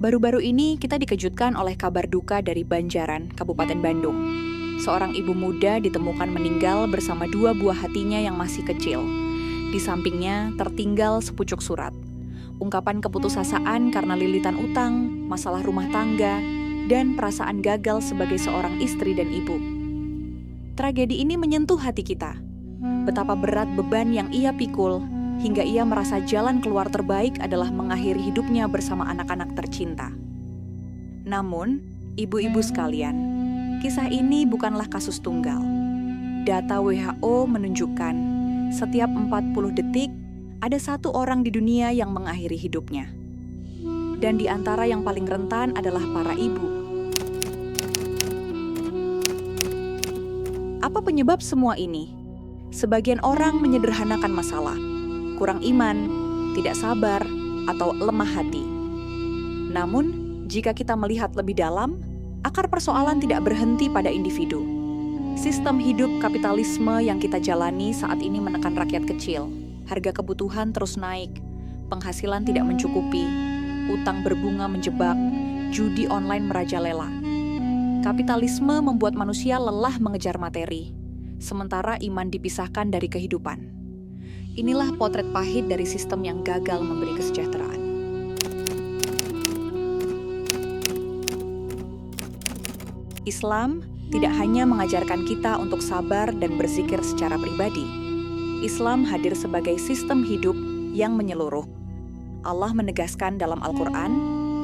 Baru-baru ini kita dikejutkan oleh kabar duka dari Banjaran, Kabupaten Bandung. Seorang ibu muda ditemukan meninggal bersama 2 buah hatinya yang masih kecil. Di sampingnya tertinggal sepucuk surat. Ungkapan keputusasaan karena lilitan utang, masalah rumah tangga, dan perasaan gagal sebagai seorang istri dan ibu. Tragedi ini menyentuh hati kita. Betapa berat beban yang ia pikul, hingga ia merasa jalan keluar terbaik adalah mengakhiri hidupnya bersama anak-anak tercinta. Namun, ibu-ibu sekalian, kisah ini bukanlah kasus tunggal. Data WHO menunjukkan, setiap 40 detik, ada 1 orang di dunia yang mengakhiri hidupnya. Dan di antara yang paling rentan adalah para ibu. Apa penyebab semua ini? Sebagian orang menyederhanakan masalah. Kurang iman, tidak sabar, atau lemah hati. Namun, jika kita melihat lebih dalam, akar persoalan tidak berhenti pada individu. Sistem hidup kapitalisme yang kita jalani saat ini menekan rakyat kecil. Harga kebutuhan terus naik, penghasilan tidak mencukupi, utang berbunga menjebak, judi online merajalela. Kapitalisme membuat manusia lelah mengejar materi, sementara iman dipisahkan dari kehidupan. Inilah potret pahit dari sistem yang gagal memberi kesejahteraan. Islam tidak hanya mengajarkan kita untuk sabar dan berzikir secara pribadi. Islam hadir sebagai sistem hidup yang menyeluruh. Allah menegaskan dalam Al-Quran,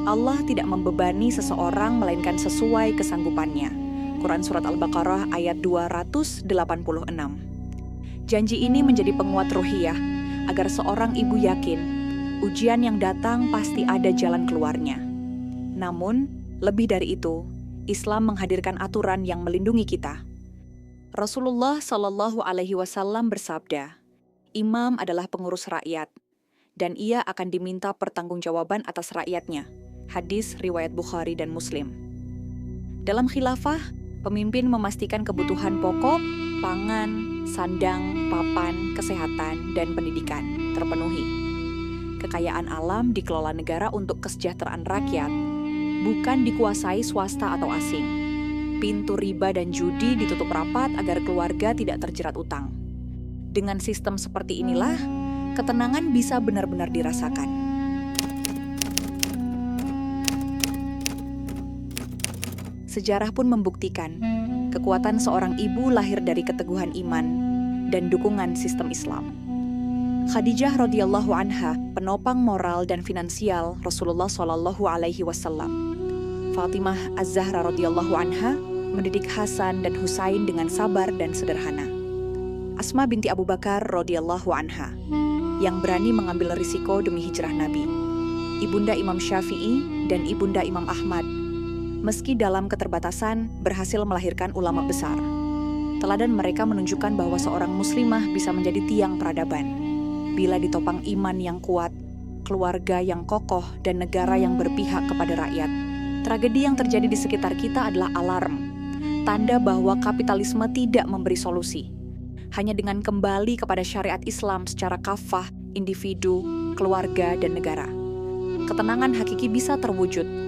Allah tidak membebani seseorang melainkan sesuai kesanggupannya. Quran Surat Al-Baqarah ayat 286. Janji ini menjadi penguat ruhiyah, agar seorang ibu yakin, ujian yang datang pasti ada jalan keluarnya. Namun, lebih dari itu, Islam menghadirkan aturan yang melindungi kita. Rasulullah Shallallahu Alaihi Wasallam bersabda, imam adalah pengurus rakyat, dan ia akan diminta pertanggungjawaban atas rakyatnya. Hadis riwayat Bukhari dan Muslim. Dalam khilafah, pemimpin memastikan kebutuhan pokok, pangan, sandang, papan, kesehatan, dan pendidikan terpenuhi. Kekayaan alam dikelola negara untuk kesejahteraan rakyat, bukan dikuasai swasta atau asing. Pintu riba dan judi ditutup rapat agar keluarga tidak terjerat utang. Dengan sistem seperti inilah, ketenangan bisa benar-benar dirasakan. Sejarah pun membuktikan, kekuatan seorang ibu lahir dari keteguhan iman dan dukungan sistem Islam. Khadijah radhiyallahu anha, penopang moral dan finansial Rasulullah Shallallahu Alaihi Wasallam. Fatimah Az-Zahra radhiyallahu anha mendidik Hasan dan Husain dengan sabar dan sederhana. Asma binti Abu Bakar radhiyallahu anha, yang berani mengambil risiko demi hijrah Nabi. Ibunda Imam Syafi'i dan Ibunda Imam Ahmad, meski dalam keterbatasan, berhasil melahirkan ulama besar. Teladan mereka menunjukkan bahwa seorang muslimah bisa menjadi tiang peradaban bila ditopang iman yang kuat, keluarga yang kokoh, dan negara yang berpihak kepada rakyat. Tragedi yang terjadi di sekitar kita adalah alarm, tanda bahwa kapitalisme tidak memberi solusi. Hanya dengan kembali kepada syariat Islam secara kafah, individu, keluarga, dan negara, ketenangan hakiki bisa terwujud.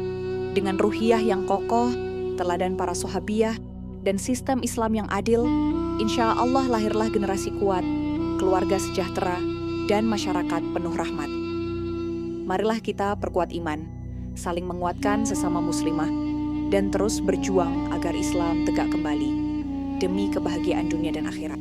Dengan ruhiyah yang kokoh, teladan para sahabiyah, dan sistem Islam yang adil, insya Allah lahirlah generasi kuat, keluarga sejahtera, dan masyarakat penuh rahmat. Marilah kita perkuat iman, saling menguatkan sesama muslimah, dan terus berjuang agar Islam tegak kembali, demi kebahagiaan dunia dan akhirat.